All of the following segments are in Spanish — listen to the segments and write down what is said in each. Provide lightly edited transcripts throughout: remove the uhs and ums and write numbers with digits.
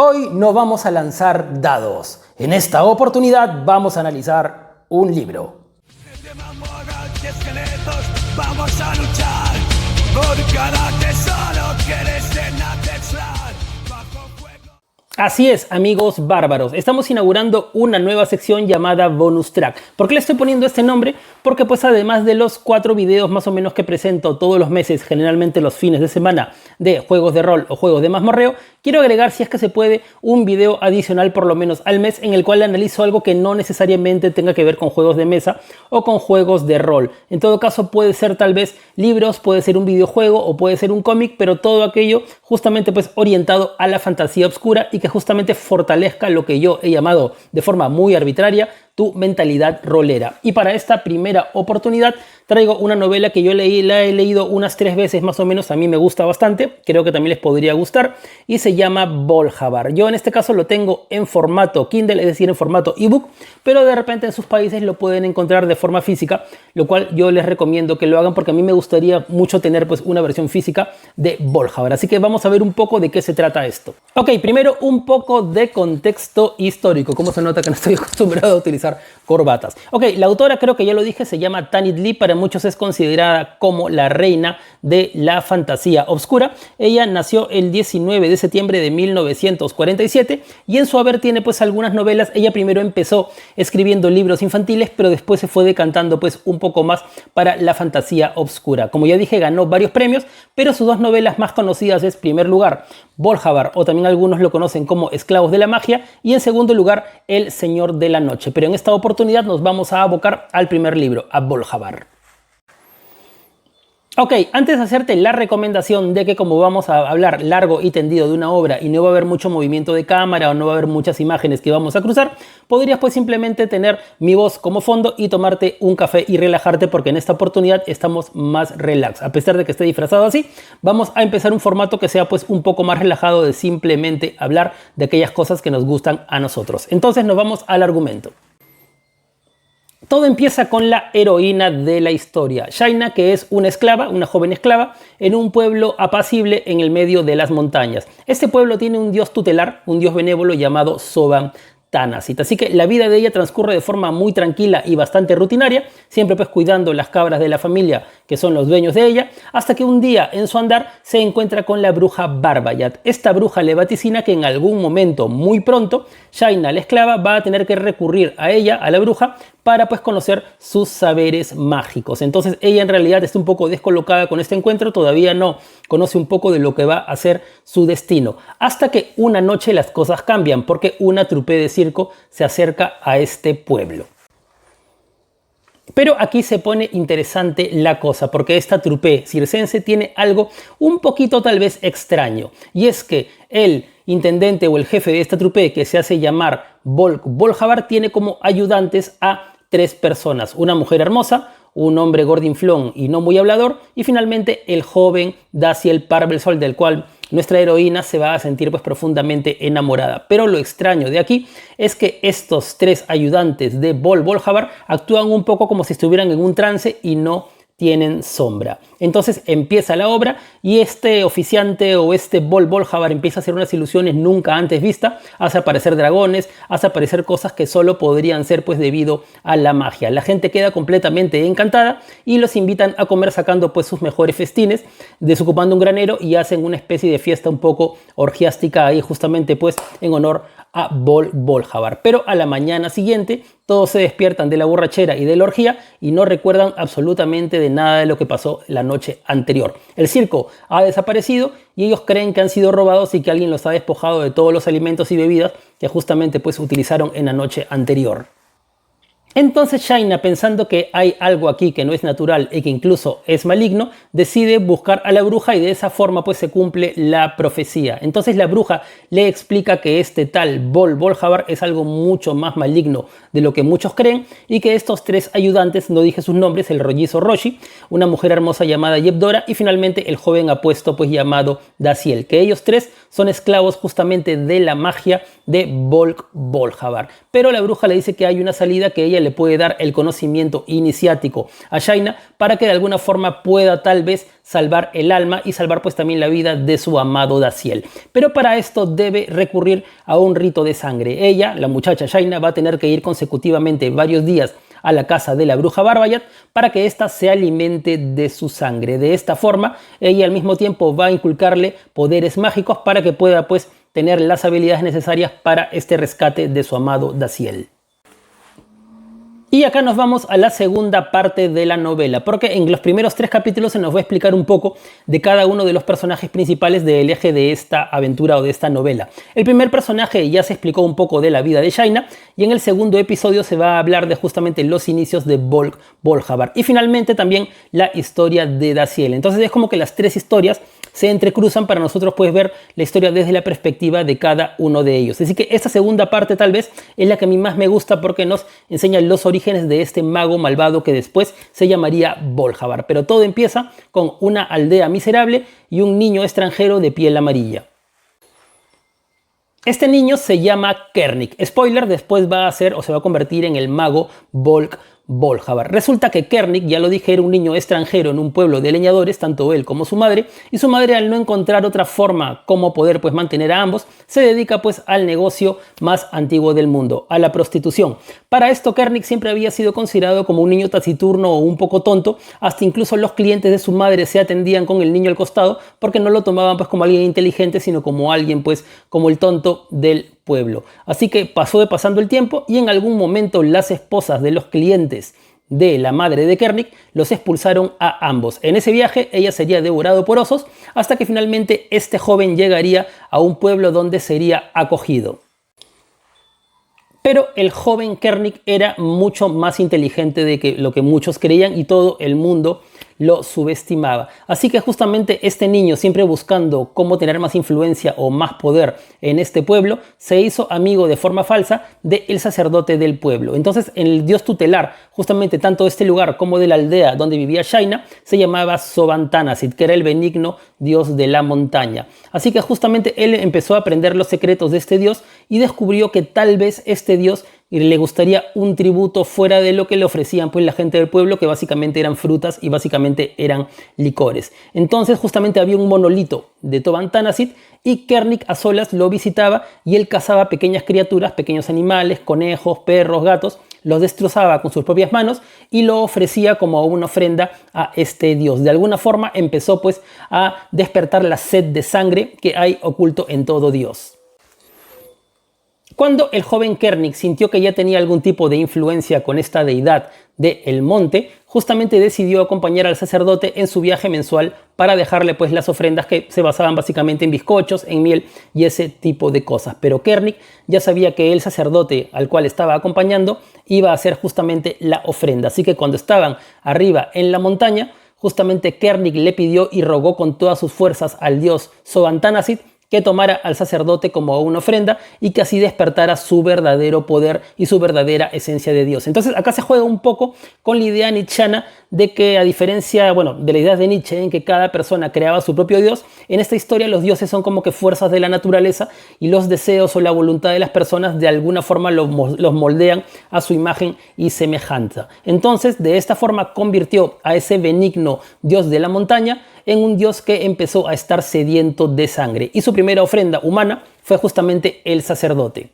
Hoy no vamos a lanzar dados. En esta oportunidad vamos a analizar un libro. Vamos a luchar por cada tesoro que desde Natexland. Así es, amigos bárbaros, estamos inaugurando una nueva sección llamada Bonus Track. ¿Por qué le estoy poniendo este nombre? Porque pues además de los 4 videos más o menos que presento todos los meses, generalmente los fines de semana, de juegos de rol o juegos de mazmorreo, quiero agregar, si es que se puede, un video adicional por lo menos al mes en el cual analizo algo que no necesariamente tenga que ver con juegos de mesa o con juegos de rol. En todo caso puede ser tal vez libros, puede ser un videojuego o puede ser un cómic, pero todo aquello justamente pues orientado a la fantasía oscura y que justamente fortalezca lo que yo he llamado de forma muy arbitraria tu mentalidad rolera. Y para esta primera oportunidad traigo una novela que yo la he leído unas 3 veces más o menos, a mí me gusta bastante, creo que también les podría gustar, y se llama Bolhavar. Yo en este caso lo tengo en formato Kindle, es decir, en formato ebook, pero de repente en sus países lo pueden encontrar de forma física, lo cual yo les recomiendo que lo hagan porque a mí me gustaría mucho tener pues una versión física de Bolhavar. Así que vamos a ver un poco de qué se trata esto. Ok, primero un poco de contexto histórico. Como se nota que no estoy acostumbrado a utilizar corbatas. Ok, la autora, creo que ya lo dije, se llama Tanith Lee. Para muchos es considerada como la reina de la fantasía oscura. Ella nació el 19 de septiembre de 1947 y en su haber tiene pues algunas novelas. Ella primero empezó escribiendo libros infantiles, pero después se fue decantando pues un poco más para la fantasía oscura. Como ya dije, ganó varios premios, pero sus 2 novelas más conocidas es, en primer lugar, Bolhavar, o también algunos lo conocen como Esclavos de la Magia, y en segundo lugar, El Señor de la Noche. Pero en esta oportunidad nos vamos a abocar al primer libro, a Bolhavar. Ok, antes de hacerte la recomendación de que como vamos a hablar largo y tendido de una obra y no va a haber mucho movimiento de cámara o no va a haber muchas imágenes que vamos a cruzar, podrías pues simplemente tener mi voz como fondo y tomarte un café y relajarte, porque en esta oportunidad estamos más relax. A pesar de que esté disfrazado así, vamos a empezar un formato que sea pues un poco más relajado, de simplemente hablar de aquellas cosas que nos gustan a nosotros. Entonces nos vamos al argumento. Todo empieza con la heroína de la historia, Shaina, que es una esclava, una joven esclava, en un pueblo apacible en el medio de las montañas. Este pueblo tiene un dios tutelar, un dios benévolo llamado Soban Tanasit. Así que la vida de ella transcurre de forma muy tranquila y bastante rutinaria, siempre pues cuidando las cabras de la familia, que son los dueños de ella, hasta que un día en su andar se encuentra con la bruja Barbayat. Esta bruja le vaticina que en algún momento, muy pronto, Shaina, la esclava, va a tener que recurrir a ella, a la bruja, para pues conocer sus saberes mágicos. Entonces ella en realidad está un poco descolocada con este encuentro, todavía no conoce un poco de lo que va a ser su destino, hasta que una noche las cosas cambian, porque una trupe de circo se acerca a este pueblo. Pero aquí se pone interesante la cosa, porque esta trupe circense tiene algo un poquito tal vez extraño, y es que el intendente o el jefe de esta trupe, que se hace llamar Bolhavar, tiene como ayudantes a 3 personas: una mujer hermosa, un hombre gordinflón y no muy hablador, y finalmente el joven Daciel Parvelsol, del cual nuestra heroína se va a sentir pues profundamente enamorada. Pero lo extraño de aquí es que estos 3 ayudantes de Bolhavar actúan un poco como si estuvieran en un trance y no tienen sombra. Entonces empieza la obra y este oficiante o este Bolhavar empieza a hacer unas ilusiones nunca antes vistas, hace aparecer dragones, hace aparecer cosas que solo podrían ser pues debido a la magia. La gente queda completamente encantada y los invitan a comer sacando pues sus mejores festines, desocupando un granero, y hacen una especie de fiesta un poco orgiástica ahí justamente pues en honor a Bolhavar. Pero a la mañana siguiente todos se despiertan de la borrachera y de la orgía y no recuerdan absolutamente de nada de lo que pasó la noche anterior. El circo ha desaparecido y ellos creen que han sido robados y que alguien los ha despojado de todos los alimentos y bebidas que justamente pues utilizaron en la noche anterior. Entonces Shaina, pensando que hay algo aquí que no es natural y que incluso es maligno, decide buscar a la bruja, y de esa forma pues se cumple la profecía. Entonces la bruja le explica que este tal Bolhavar es algo mucho más maligno de lo que muchos creen, y que estos 3 ayudantes, no dije sus nombres, el rollizo Roshi, una mujer hermosa llamada Yebdora, y finalmente el joven apuesto pues llamado Daciel, que ellos 3 son esclavos justamente de la magia de Bolg-Bolhabar. Pero la bruja le dice que hay una salida, que ella le puede dar el conocimiento iniciático a Shaina para que de alguna forma pueda tal vez salvar el alma y salvar pues también la vida de su amado Daciel. Pero para esto debe recurrir a un rito de sangre. Ella, la muchacha Shaina, va a tener que ir consecutivamente varios días a la casa de la bruja Barbayat para que ésta se alimente de su sangre. De esta forma, ella al mismo tiempo va a inculcarle poderes mágicos para que pueda pues tener las habilidades necesarias para este rescate de su amado Daciel. Y acá nos vamos a la segunda parte de la novela, porque en los primeros 3 capítulos se nos va a explicar un poco de cada uno de los personajes principales del eje de esta aventura o de esta novela. El primer personaje ya se explicó un poco de la vida de Shaina, y en el segundo episodio se va a hablar de justamente los inicios de Bolg-Bolhabar y finalmente también la historia de Daciel. Entonces es como que las 3 historias se entrecruzan para nosotros pues ver la historia desde la perspectiva de cada uno de ellos. Así que esta segunda parte tal vez es la que a mí más me gusta porque nos enseña los orígenes de este mago malvado que después se llamaría Bolhabar. Pero todo empieza con una aldea miserable y un niño extranjero de piel amarilla. Este niño se llama Kernic. Spoiler, después va a ser o se va a convertir en el mago Bolhabar. Resulta que Kernic, ya lo dije, era un niño extranjero en un pueblo de leñadores, tanto él como su madre, y su madre, al no encontrar otra forma como poder pues mantener a ambos, se dedica pues al negocio más antiguo del mundo, a la prostitución. Para esto Kernic siempre había sido considerado como un niño taciturno o un poco tonto, hasta incluso los clientes de su madre se atendían con el niño al costado porque no lo tomaban pues como alguien inteligente, sino como alguien pues como el tonto del pueblo. Así que pasando el tiempo y en algún momento las esposas de los clientes de la madre de Kernic los expulsaron a ambos. En ese viaje ella sería devorado por osos hasta que finalmente este joven llegaría a un pueblo donde sería acogido. Pero el joven Kernic era mucho más inteligente de lo que muchos creían y todo el mundo lo subestimaba. Así que justamente este niño, siempre buscando cómo tener más influencia o más poder en este pueblo, se hizo amigo de forma falsa del sacerdote del pueblo. Entonces el dios tutelar justamente tanto de este lugar como de la aldea donde vivía Shaina se llamaba Sobantanasit, que era el benigno dios de la montaña. Así que justamente él empezó a aprender los secretos de este dios y descubrió que tal vez este dios le gustaría un tributo fuera de lo que le ofrecían pues la gente del pueblo, que básicamente eran frutas y básicamente eran licores. Entonces justamente había un monolito de Sobantanasit y Kernic a solas lo visitaba y él cazaba pequeñas criaturas, pequeños animales, conejos, perros, gatos, los destrozaba con sus propias manos y lo ofrecía como una ofrenda a este dios. De alguna forma empezó pues a despertar la sed de sangre que hay oculto en todo dios. Cuando el joven Kernic sintió que ya tenía algún tipo de influencia con esta deidad del monte, justamente decidió acompañar al sacerdote en su viaje mensual para dejarle pues las ofrendas que se basaban básicamente en bizcochos, en miel y ese tipo de cosas. Pero Kernic ya sabía que el sacerdote al cual estaba acompañando iba a hacer justamente la ofrenda. Así que cuando estaban arriba en la montaña, justamente Kernic le pidió y rogó con todas sus fuerzas al dios Sobantanasit que tomara al sacerdote como una ofrenda y que así despertara su verdadero poder y su verdadera esencia de Dios. Entonces acá se juega un poco con la idea nietzscheana de que, a diferencia, de la idea de Nietzsche en que cada persona creaba su propio Dios, en esta historia los dioses son como que fuerzas de la naturaleza y los deseos o la voluntad de las personas de alguna forma los moldean a su imagen y semejanza. Entonces de esta forma convirtió a ese benigno dios de la montaña en un dios que empezó a estar sediento de sangre y su primera ofrenda humana fue justamente el sacerdote.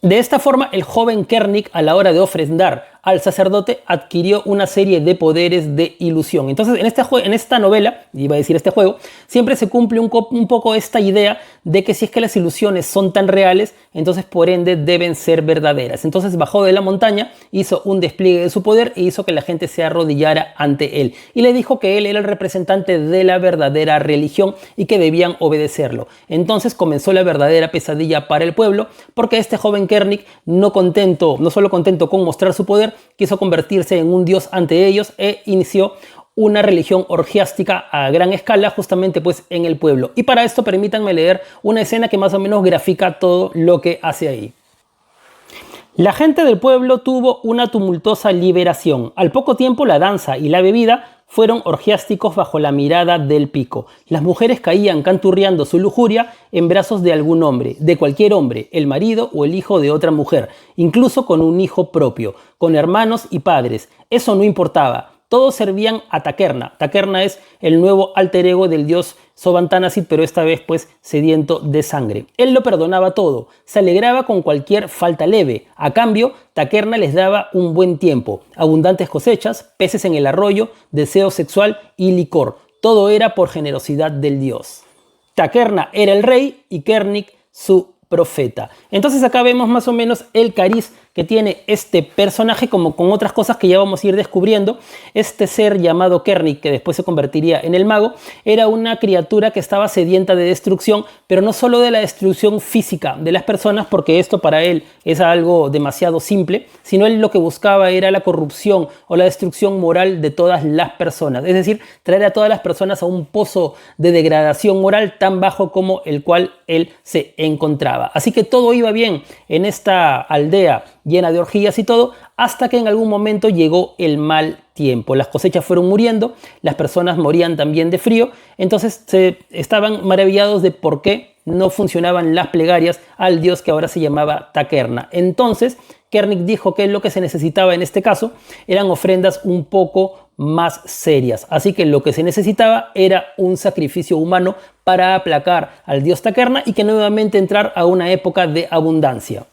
De esta forma, el joven Kernic, a la hora de ofrendar al sacerdote, adquirió una serie de poderes de ilusión. Entonces, en esta novela, iba a decir este juego, siempre se cumple un poco esta idea de que si es que las ilusiones son tan reales, entonces por ende deben ser verdaderas. Entonces bajó de la montaña, hizo un despliegue de su poder e hizo que la gente se arrodillara ante él. Y le dijo que él era el representante de la verdadera religión y que debían obedecerlo. Entonces comenzó la verdadera pesadilla para el pueblo, porque este joven Kernic, no solo contento con mostrar su poder, quiso convertirse en un dios ante ellos e inició una religión orgiástica a gran escala justamente pues en el pueblo. Y para esto permítanme leer una escena que más o menos grafica todo lo que hace ahí. La gente del pueblo tuvo una tumultuosa liberación. Al poco tiempo la danza y la bebida fueron orgiásticos bajo la mirada del pico. Las mujeres caían canturreando su lujuria en brazos de algún hombre, de cualquier hombre, el marido o el hijo de otra mujer, incluso con un hijo propio, con hermanos y padres. Eso no importaba. Todos servían a Takerna. Takerna es el nuevo alter ego del dios Sobantánacid, pero esta vez pues sediento de sangre. Él lo perdonaba todo, se alegraba con cualquier falta leve. A cambio, Takerna les daba un buen tiempo, abundantes cosechas, peces en el arroyo, deseo sexual y licor. Todo era por generosidad del dios. Takerna era el rey y Kernik su profeta. Entonces acá vemos más o menos el cariz que tiene este personaje, como con otras cosas que ya vamos a ir descubriendo. Este ser llamado Kernik, que después se convertiría en el mago, era una criatura que estaba sedienta de destrucción, pero no solo de la destrucción física de las personas, porque esto para él es algo demasiado simple, sino él lo que buscaba era la corrupción o la destrucción moral de todas las personas, es decir, traer a todas las personas a un pozo de degradación moral tan bajo como el cual él se encontraba. Así que todo iba bien en esta aldea llena de orgías y todo, hasta que en algún momento llegó el mal tiempo. Las cosechas fueron muriendo, las personas morían también de frío, entonces se estaban maravillados de por qué no funcionaban las plegarias al dios que ahora se llamaba Takerna. Entonces Kernik dijo que lo que se necesitaba en este caso eran ofrendas un poco más serias. Así que lo que se necesitaba era un sacrificio humano para aplacar al dios Takerna y que nuevamente entrar a una época de abundancia.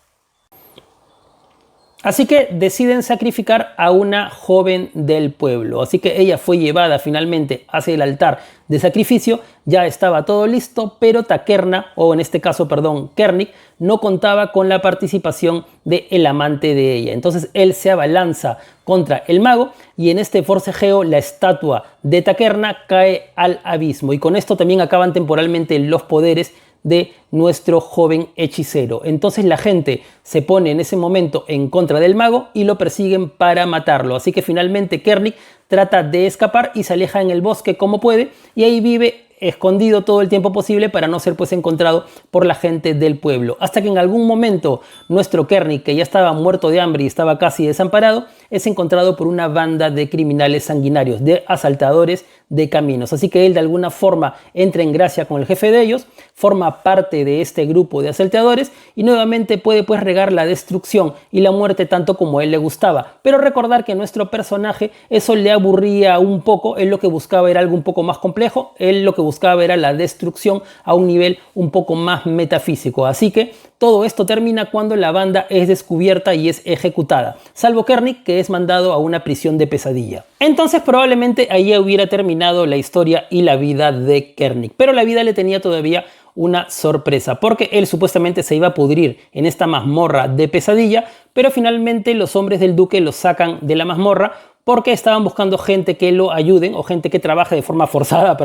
Así que deciden sacrificar a una joven del pueblo. Así que ella fue llevada finalmente hacia el altar de sacrificio. Ya estaba todo listo, pero Takerna, o en este caso, perdón, Kernik, no contaba con la participación del amante de ella. Entonces él se abalanza contra el mago y en este forcejeo la estatua de Takerna cae al abismo. Y con esto también acaban temporalmente los poderes de nuestro joven hechicero. Entonces la gente se pone en ese momento en contra del mago y lo persiguen para matarlo. Así que finalmente Kernik trata de escapar y se aleja en el bosque como puede y ahí vive escondido todo el tiempo posible para no ser pues encontrado por la gente del pueblo. Hasta que en algún momento nuestro Kernik, que ya estaba muerto de hambre y estaba casi desamparado, es encontrado por una banda de criminales sanguinarios, de asaltadores de caminos. Así que él de alguna forma entra en gracia con el jefe de ellos, forma parte de este grupo de asaltadores y nuevamente puede pues regar la destrucción y la muerte tanto como a él le gustaba. Pero recordar que nuestro personaje eso le aburría un poco, él lo que buscaba era algo un poco más complejo, él lo que buscaba era la destrucción a un nivel un poco más metafísico. Así que todo esto termina cuando la banda es descubierta y es ejecutada, salvo Kernik, que es mandado a una prisión de pesadilla. Entonces probablemente ahí hubiera terminado la historia y la vida de Kernik, pero la vida le tenía todavía una sorpresa, porque él supuestamente se iba a pudrir en esta mazmorra de pesadilla, pero finalmente los hombres del duque lo sacan de la mazmorra porque estaban buscando gente que lo ayuden o gente que trabaje de forma forzada,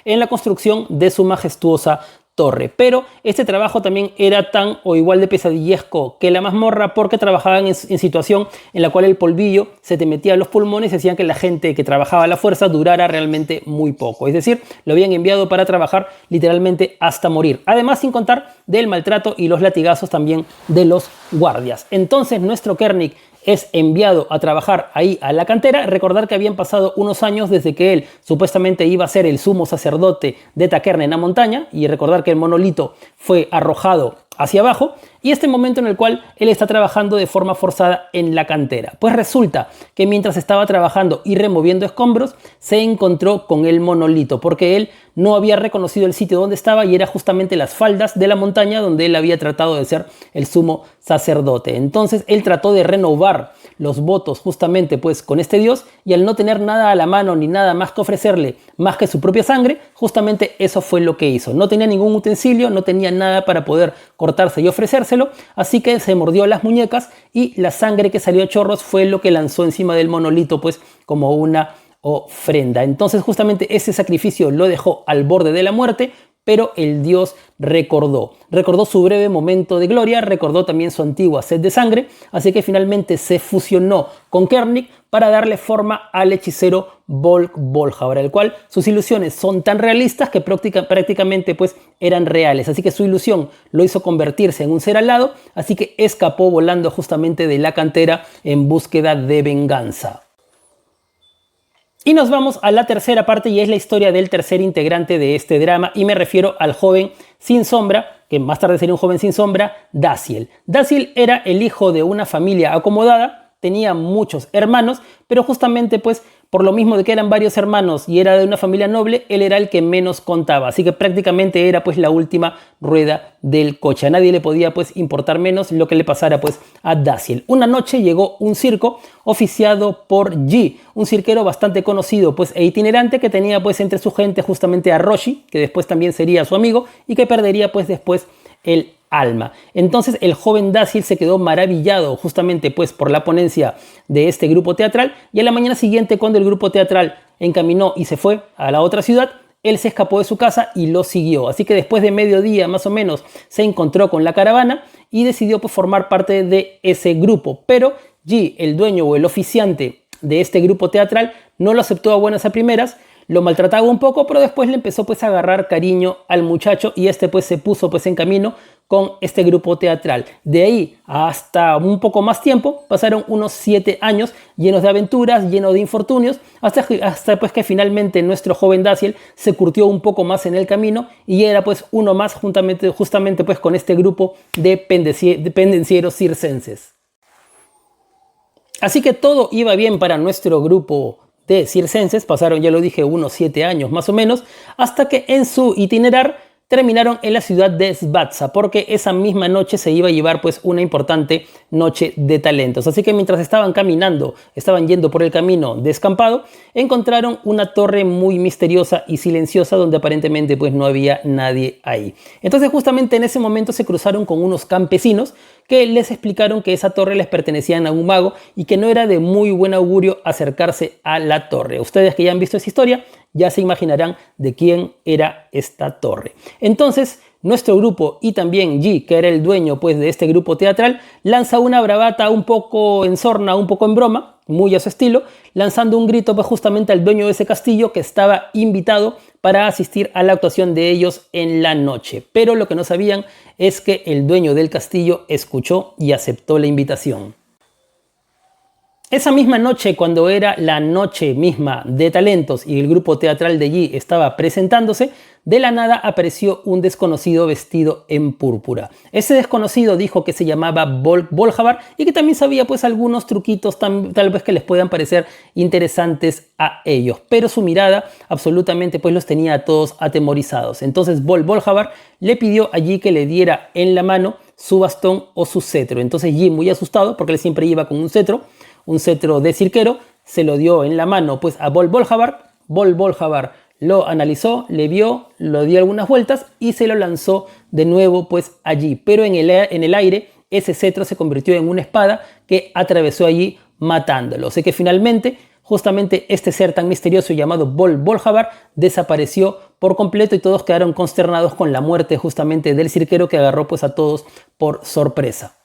en la construcción de su majestuosa torre. Pero este trabajo también era tan o igual de pesadillesco que la mazmorra porque trabajaban en situación en la cual el polvillo se te metía a los pulmones y hacían que la gente que trabajaba a la fuerza durara realmente muy poco. Es decir, lo habían enviado para trabajar literalmente hasta morir. Además, sin contar del maltrato y los latigazos también de los guardias. Entonces, nuestro Kernik es enviado a trabajar ahí a la cantera. Recordar que habían pasado unos años desde que él supuestamente iba a ser el sumo sacerdote de Takerna en la montaña, y recordar que el monolito fue arrojado hacia abajo, y este momento en el cual él está trabajando de forma forzada en la cantera. Pues resulta que mientras estaba trabajando y removiendo escombros, se encontró con el monolito, porque él no había reconocido el sitio donde estaba y era justamente las faldas de la montaña donde él había tratado de ser el sumo sacerdote. Entonces él trató de renovar los votos justamente pues con este dios, y al no tener nada a la mano ni nada más que ofrecerle más que su propia sangre, justamente eso fue lo que hizo. No tenía ningún utensilio, no tenía nada para poder cortarse y ofrecérselo, así que se mordió las muñecas y la sangre que salió a chorros fue lo que lanzó encima del monolito pues como una ofrenda. Entonces justamente ese sacrificio lo dejó al borde de la muerte, pero el dios recordó su breve momento de gloria, recordó también su antigua sed de sangre, así que finalmente se fusionó con Kernik para darle forma al hechicero Bolg-Bolja, el cual sus ilusiones son tan realistas que prácticamente pues eran reales. Así que su ilusión lo hizo convertirse en un ser alado, así que escapó volando justamente de la cantera en búsqueda de venganza. Y nos vamos a la tercera parte y es la historia del tercer integrante de este drama y me refiero al joven sin sombra, que más tarde sería un joven sin sombra, Daciel. Daciel era el hijo de una familia acomodada, tenía muchos hermanos, pero justamente pues por lo mismo de que eran varios hermanos y era de una familia noble, él era el que menos contaba, así que prácticamente era pues la última rueda del coche. A nadie le podía pues importar menos lo que le pasara pues a Daciel. Una noche llegó un circo oficiado por G, un cirquero bastante conocido pues e itinerante que tenía pues entre su gente justamente a Roshi, que después también sería su amigo y que perdería pues después el alma. Entonces el joven Daciel se quedó maravillado justamente pues por la ponencia de este grupo teatral y a la mañana siguiente, cuando el grupo teatral encaminó y se fue a la otra ciudad, él se escapó de su casa y lo siguió. Así que después de mediodía más o menos se encontró con la caravana y decidió pues formar parte de ese grupo. Pero G, el dueño o el oficiante de este grupo teatral, no lo aceptó a buenas a primeras, lo maltrataba un poco, pero después le empezó pues a agarrar cariño al muchacho y este pues se puso pues en camino con este grupo teatral. De ahí hasta un poco más tiempo, pasaron unos 7 años llenos de aventuras, llenos de infortunios, hasta pues que finalmente nuestro joven Daciel se curtió un poco más en el camino y era pues uno más justamente pues con este grupo de pendencieros circenses. Así que todo iba bien para nuestro grupo de circenses, pasaron, ya lo dije, unos 7 años más o menos, hasta que en su itinerar terminaron en la ciudad de Svatsa, porque esa misma noche se iba a llevar pues una importante noche de talentos. Así que mientras estaban caminando, estaban yendo por el camino descampado, encontraron una torre muy misteriosa y silenciosa donde aparentemente pues no había nadie ahí. Entonces justamente en ese momento se cruzaron con unos campesinos que les explicaron que esa torre les pertenecía a un mago y que no era de muy buen augurio acercarse a la torre. Ustedes que ya han visto esa historia ya se imaginarán de quién era esta torre. Entonces nuestro grupo y también G, que era el dueño pues de este grupo teatral, lanza una bravata un poco en sorna, un poco en broma, muy a su estilo, lanzando un grito pues justamente al dueño de ese castillo que estaba invitado para asistir a la actuación de ellos en la noche. Pero lo que no sabían es que el dueño del castillo escuchó y aceptó la invitación. Esa misma noche, cuando era la noche misma de talentos y el grupo teatral de G estaba presentándose, de la nada apareció un desconocido vestido en púrpura. Ese desconocido dijo que se llamaba Bolhavar y que también sabía pues algunos truquitos tal vez que les puedan parecer interesantes a ellos, pero su mirada absolutamente pues los tenía a todos atemorizados. Entonces Bolhavar le pidió a G que le diera en la mano su bastón o su cetro. Entonces G, muy asustado porque él siempre iba con un cetro de cirquero, se lo dio en la mano pues a Bolhavar. Bolhavar lo analizó, le vio, lo dio algunas vueltas y se lo lanzó de nuevo pues allí. Pero en el aire ese cetro se convirtió en una espada que atravesó allí matándolo. O sea que finalmente justamente este ser tan misterioso llamado Bolhavar desapareció por completo y todos quedaron consternados con la muerte justamente del cirquero que agarró pues a todos por sorpresa.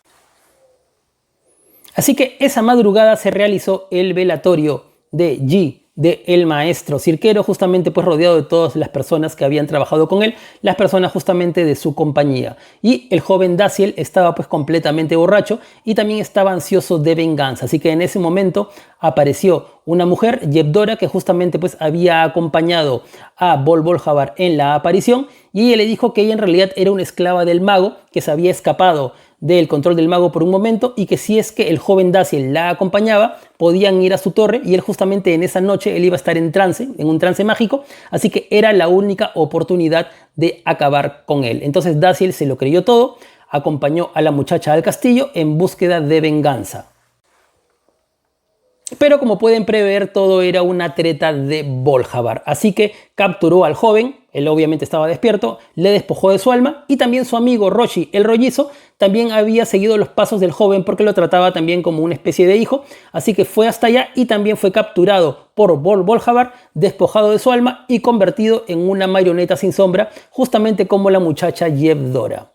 Así que esa madrugada se realizó el velatorio de G, de el maestro cirquero, justamente pues rodeado de todas las personas que habían trabajado con él, las personas justamente de su compañía. Y el joven Daciel estaba pues completamente borracho y también estaba ansioso de venganza. Así que en ese momento apareció una mujer, Yevdora, que justamente pues había acompañado a Bolhavar en la aparición y ella le dijo que ella en realidad era una esclava del mago que se había escapado del control del mago por un momento y que si es que el joven Daciel la acompañaba podían ir a su torre y él justamente en esa noche él iba a estar en un trance mágico, así que era la única oportunidad de acabar con él. Entonces Daciel se lo creyó todo, acompañó a la muchacha al castillo en búsqueda de venganza. Pero como pueden prever, todo era una treta de Bolhavar, así que capturó al joven, él obviamente estaba despierto, le despojó de su alma y también su amigo Roshi, el rollizo, también había seguido los pasos del joven porque lo trataba también como una especie de hijo, así que fue hasta allá y también fue capturado por Bolhavar, despojado de su alma y convertido en una marioneta sin sombra, justamente como la muchacha Yevdora.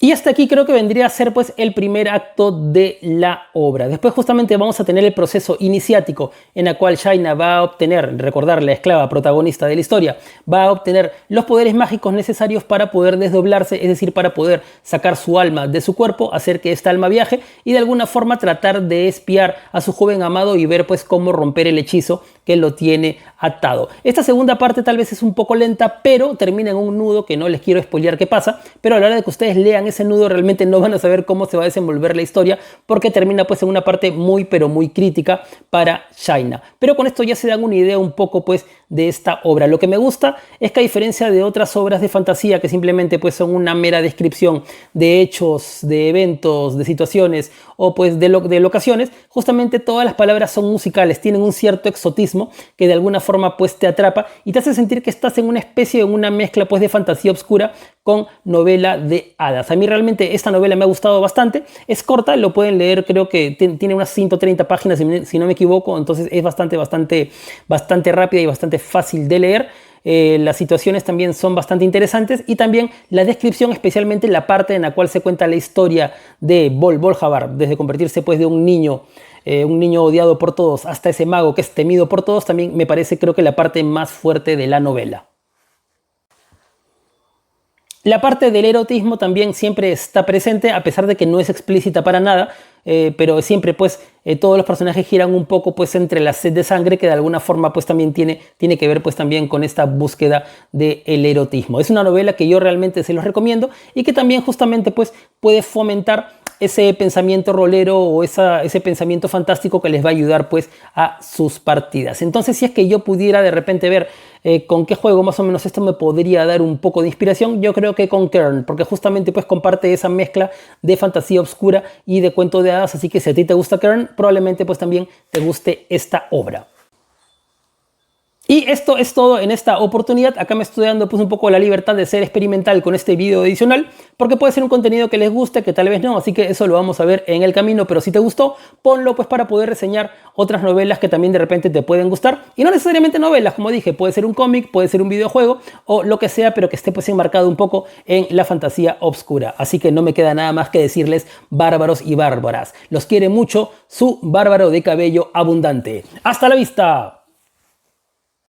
Y hasta aquí creo que vendría a ser pues el primer acto de la obra. Después justamente vamos a tener el proceso iniciático en el cual Shaina va a obtener, recordar, la esclava protagonista de la historia, va a obtener los poderes mágicos necesarios para poder desdoblarse, es decir, para poder sacar su alma de su cuerpo, hacer que esta alma viaje y de alguna forma tratar de espiar a su joven amado y ver pues cómo romper el hechizo que lo tiene atado. Esta segunda parte tal vez es un poco lenta, pero termina en un nudo que no les quiero spoilear qué pasa, pero a la hora de que ustedes lean ese nudo realmente no van a saber cómo se va a desenvolver la historia porque termina pues en una parte muy pero muy crítica para Shaina. Pero con esto ya se dan una idea un poco pues de esta obra. Lo que me gusta es que a diferencia de otras obras de fantasía que simplemente pues son una mera descripción de hechos, de eventos, de situaciones o pues de locaciones, justamente todas las palabras son musicales, tienen un cierto exotismo que de alguna forma pues te atrapa y te hace sentir que estás en una especie, en una mezcla pues de fantasía oscura con novela de hadas. A mí realmente esta novela me ha gustado bastante, es corta, lo pueden leer, creo que tiene unas 130 páginas si no me equivoco, entonces es bastante rápida y bastante fácil de leer. Las situaciones también son bastante interesantes y también la descripción, especialmente la parte en la cual se cuenta la historia de Bolhavar, desde convertirse pues de un niño odiado por todos hasta ese mago que es temido por todos, también me parece creo que la parte más fuerte de la novela. La parte del erotismo también siempre está presente, a pesar de que no es explícita para nada, pero siempre pues todos los personajes giran un poco pues entre la sed de sangre que de alguna forma pues también tiene que ver pues también con esta búsqueda del erotismo. Es una novela que yo realmente se los recomiendo y que también justamente pues puede fomentar ese pensamiento rolero o ese pensamiento fantástico que les va a ayudar pues a sus partidas. Entonces, si es que yo pudiera de repente ver con qué juego más o menos esto me podría dar un poco de inspiración, yo creo que con Kern, porque justamente pues comparte esa mezcla de fantasía oscura y de cuento de hadas, así que si a ti te gusta Kern, probablemente pues también te guste esta obra. Y esto es todo en esta oportunidad. Acá me estoy dando pues un poco la libertad de ser experimental con este video adicional, porque puede ser un contenido que les guste, que tal vez no, así que eso lo vamos a ver en el camino, pero si te gustó, ponlo pues para poder reseñar otras novelas que también de repente te pueden gustar, y no necesariamente novelas, como dije, puede ser un cómic, puede ser un videojuego o lo que sea, pero que esté pues enmarcado un poco en la fantasía oscura. Así que no me queda nada más que decirles bárbaros y bárbaras. Los quiere mucho su bárbaro de cabello abundante. ¡Hasta la vista!